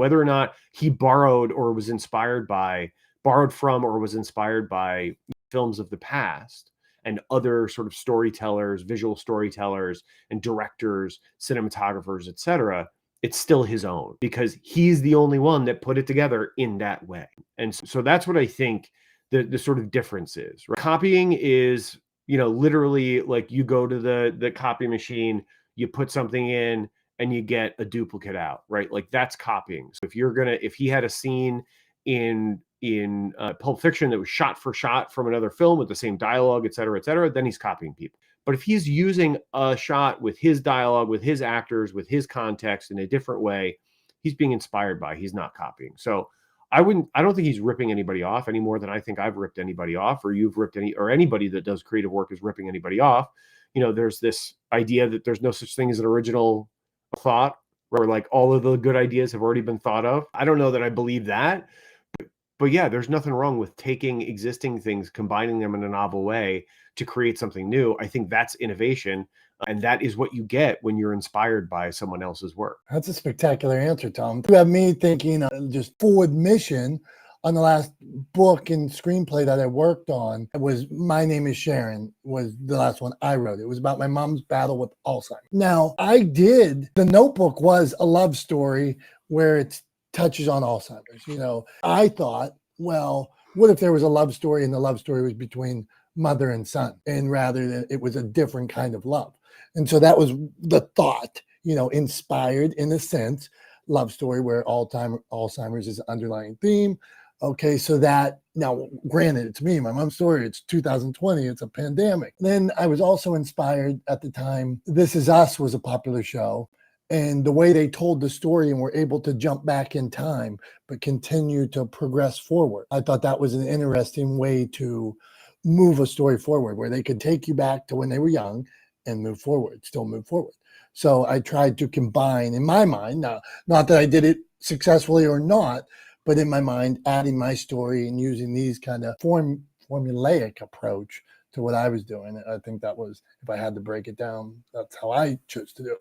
Whether or not he borrowed from or was inspired by films of the past and other sort of storytellers, visual storytellers and directors, cinematographers, etc., it's still his own because he's the only one that put it together in that way. And so that's what I think the sort of difference is. Right? Copying is, literally like you go to the copy machine, you put something in and you get a duplicate out, right? Like that's copying. So if he had a scene in Pulp Fiction that was shot for shot from another film with the same dialogue, et cetera, then he's copying people. But if he's using a shot with his dialogue, with his actors, with his context in a different way, he's being inspired by, he's not copying. So I don't think he's ripping anybody off any more than I think I've ripped anybody off, or you've ripped anybody that does creative work is ripping anybody off. There's this idea that there's no such thing as an original thought, where like all of the good ideas have already been thought of. I don't know that I believe that. But yeah, there's nothing wrong with taking existing things, combining them in a novel way to create something new. I think that's innovation. And that is what you get when you're inspired by someone else's work. That's a spectacular answer, Tom. You have me thinking just full admission on the last book and screenplay that I worked on. It was My Name is Sharon was the last one I wrote. It was about my mom's battle with Alzheimer's. Now, The Notebook was a love story where it's touches on Alzheimer's. I thought, well, what if there was a love story and the love story was between mother and son, and rather than it was a different kind of love. And so that was the thought, inspired in a sense, love story where Alzheimer's is an underlying theme. Okay, so that, now granted, it's me, my mom's story, it's 2020, it's a pandemic. Then I was also inspired at the time, This Is Us was a popular show. And the way they told the story and were able to jump back in time, but continue to progress forward. I thought that was an interesting way to move a story forward, where they could take you back to when they were young and still move forward. So I tried to combine, in my mind, now, not that I did it successfully or not, but in my mind, adding my story and using these kind of formulaic approach to what I was doing. I think that was, if I had to break it down, that's how I chose to do it.